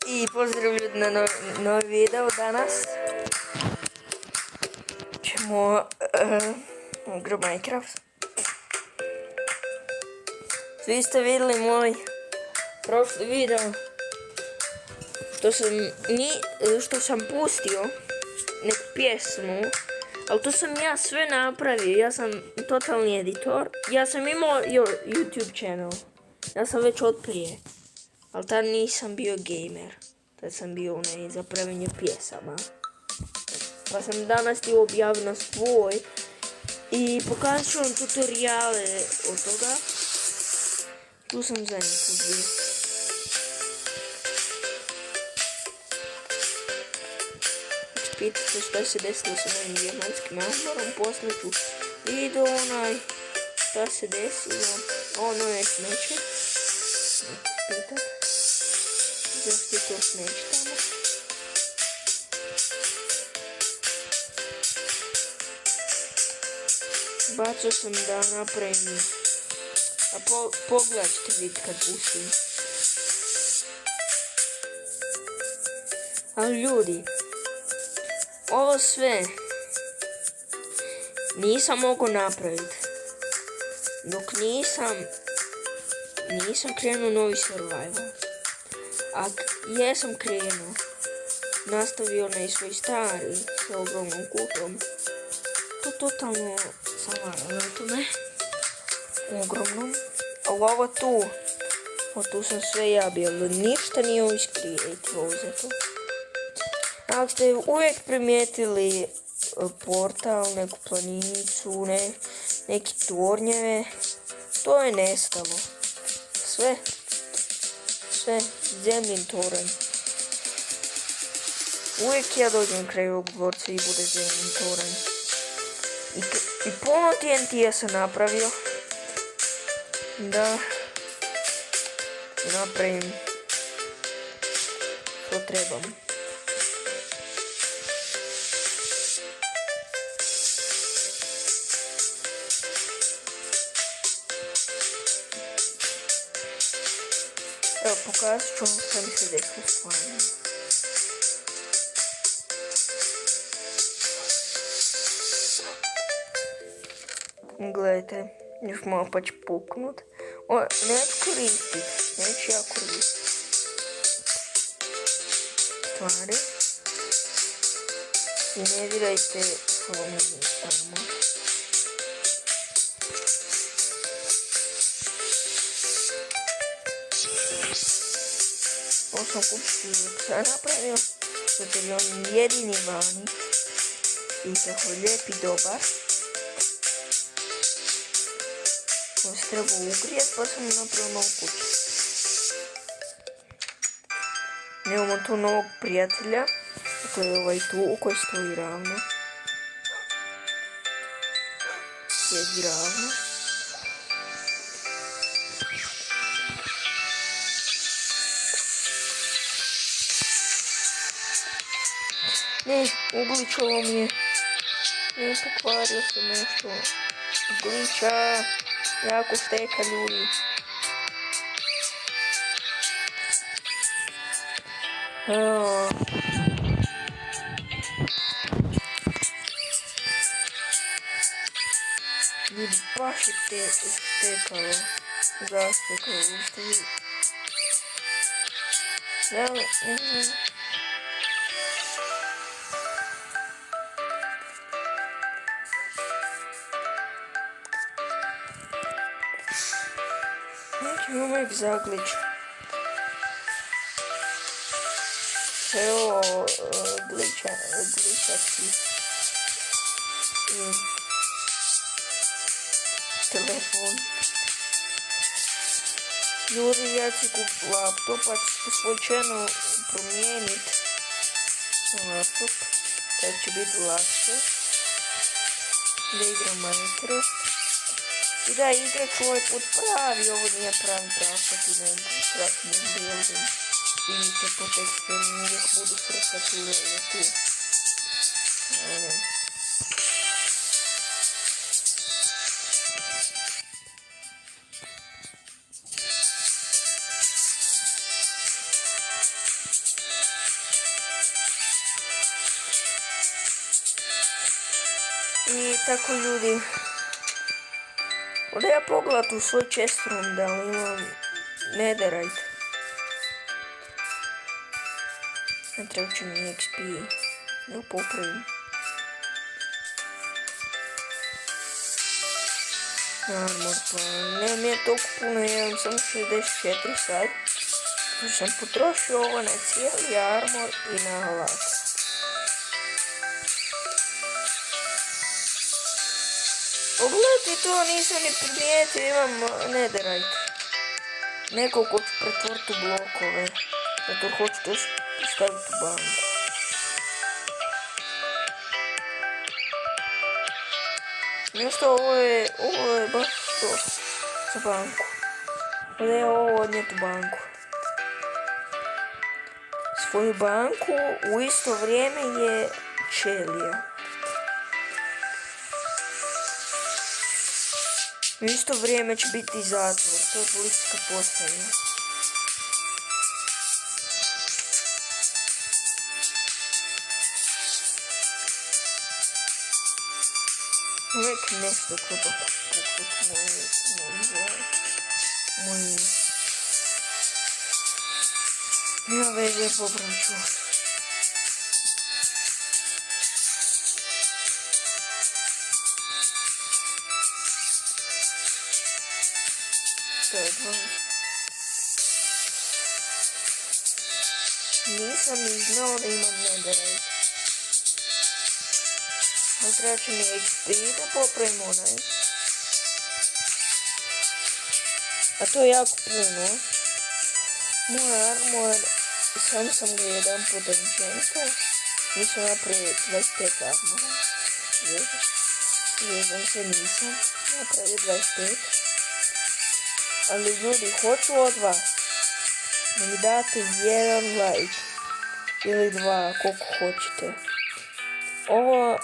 I pozdrav ljudi na novi video danas. Ćemo igrati Minecraft. Svi ste vidjeli moj prošli video. Što sam pustio neku pjesmu. Ali to sam ja sve napravio. Ja sam totalni editor. Ja sam imao YouTube channel. Ja sam već od prije. Ali tad nisam bio gamer. Tad sam bio onaj za pravljenje pjesama. Pa sam danas ti objavio na svoj. I pokazat ću vam tutoriale od toga. Tu sam zadnji put bio. Pitate šta se desilo sa mojim zemaljskim odmorom. Poslije ću video onaj šta se desilo. Ono je smeće. Pitat. Zašto je to smeće tamo? Bacio sam da napravim. A pogled ćete vidjeti kad pustim. Ali ljudi, ovo sve nisam mogao napraviti dok nisam krenuo novi survival. A jesam krenuo, nastavio onaj svoj stari sa ogromnom kupom. To totalno samarano me, ogromnom. Ali ovo tu sam sve ja bio, ništa nije iz Creative uzeto. Ako ste uvijek primijetili portal, neku planinicu, neki tornjeve, to je nestalo. Sve, zemljin toranj. Uvijek ja dođem kraj ovog dvorca i bude zemljin toranj. I puno TNT-a sam napravio da napravim što trebam. Evo, pokazat ću vam što mi se desilo stvarno. Gledajte, još malo pa ću puknut. Neću koristit, neću ja koristit. Stvari. I ne dirajte svojom armor. Ovo sam kuću sad napravio, zato je on jedini vani i tako lijep i dobar. Ovo se treba ugrijet, pa sam napravio novu kuću. Imamo tu novog prijatelja, to je ovaj tu koji stoji ravno. Sjedi ravno. Ne, ugličalo mi je. Ne, pokvario sam nešto. Ugliča. Jako šteka ljudi. Ljudi, baš je štekalo. Zastekalo. Neki uvijek zaglič. Evo gličači. Telefon. Ljudi, ja ću kupiti laptop, pa ću svoj channel promijeniti na laptop. Tad će biti lakše da igram Minecraft. I da, igrat ću ovaj put pravi, ovo nije pravi prašak i ne pravi building. Vidite po tekstiru, uvijek budu srcati leve tu. I tako ljudi. Onda ja pogledat u svoj chest room da li imam netherite. Ne treba će mi XP. Da popravim. Armor pa ne mi je toliko puno, ja imam samo 64 sad. Sam potrošio ovo na cijeli armor i na alat. Pogledajte to, nisam ni primijetio, imam netherite. Neko ko ću pretvoriti u blokove. Zato hoću to staviti u banku. Nešto ovo je baš to za banku. Da je ovo odnijeti u banku. Svoju banku u isto vrijeme je ćelija. U isto vrijeme će biti zatvor, to je policijska postaja. Uvijek nešto treba pokut moj... Nema veze, popravit ću. To je dva. Nisam ni znao da imam netherite. Ali treba će mi XP da popravim onaj. A to je jako puno. Moj armor, sam ga jedan put enchantao. Nisam napravio 25 armora. Zezam se, nisam napravio 25. Ali ljudi, hoću od vas da mi date jedan like ili dva, koliko hoćete. Ovo,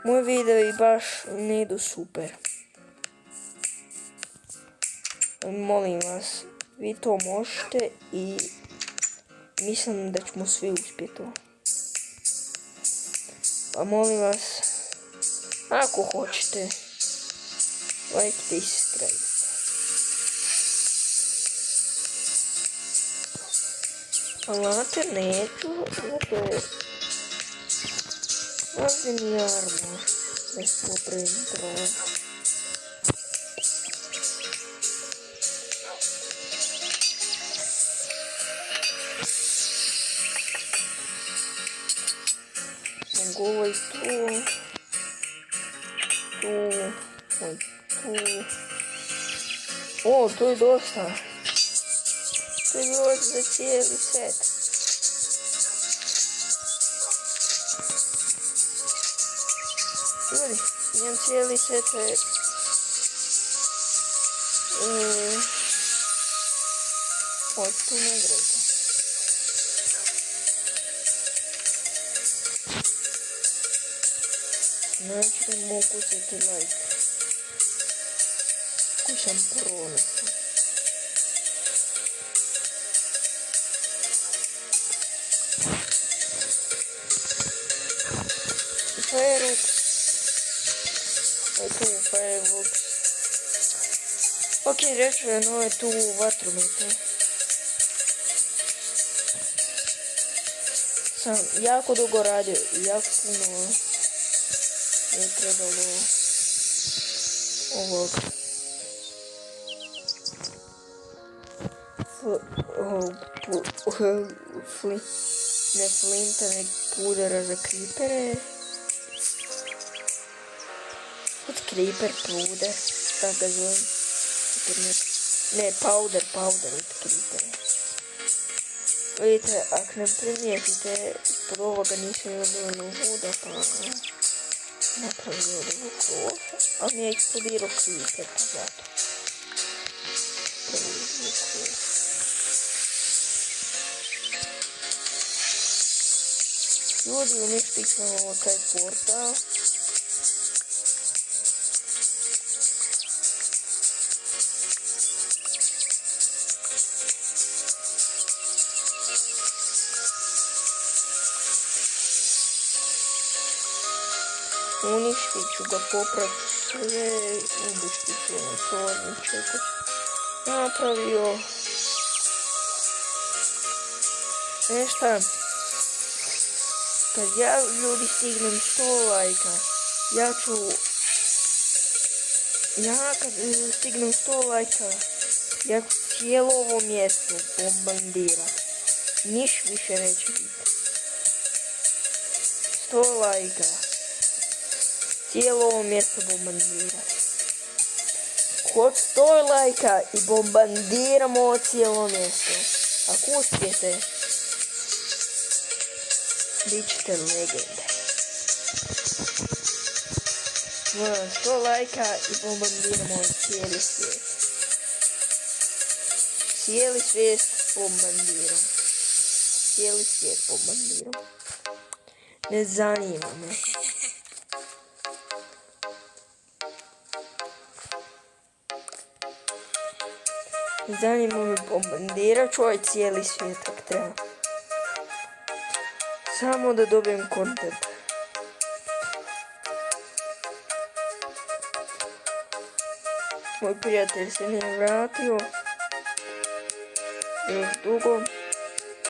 moj video i baš ne idu super. Molim vas, vi to možete i mislim da ćemo svi uspjeti to. Pa molim vas, ako hoćete, lajkite i subscribe. Alate neću, zato je važni armor, da se popravim trova. Mogu i tu. O, to je dosta. To je bilo za cijeli set. Ljudi, imam cijeli set. O, tu ne grejte. Znači da mogu uzeti like. Koji sam pronašao. Fireworks. Je tu Fireworks. Ok, reću je, no je tu vatrometer. Sam jako dugo radio i jako puno je trebalo ovog ne flinta, nek pudera za creepere. Od creeper puder, tako ga zovem. Ne, powder od creepere. Vidite, ako ne primijetite, pod ovoga nisam imao dovoljno voda, pa napravio od ovog kroša, ali mi je eksplodirao creeper, pa zato. Ljudi, uništit ćemo taj portal. Uništit ću ga, popraviti sve, uništit ću torniče koji sam napravio. Nešto, kad ja ljudi stignem 100 lajka, kad stignem 100 lajka, ja ću cijelo ovo mjesto bombardirat. Niš više neće biti. 100 lajka. Cijelo ovo mjesto bombardirat. Kod 100 lajka i bombardiramo cijelo mjesto. Ako uspijete, bit ćete legende. 100 lajka i bombardiramo cijeli svijet. Cijeli svijet bombardiram. Cijeli svijet bombardiram. Ne zanima me. Ne zanima me, bombardirat ću ovaj cijeli svijet ako treba. Samo da dobijem kontent. Moj prijatelj se nije vratio još dugo.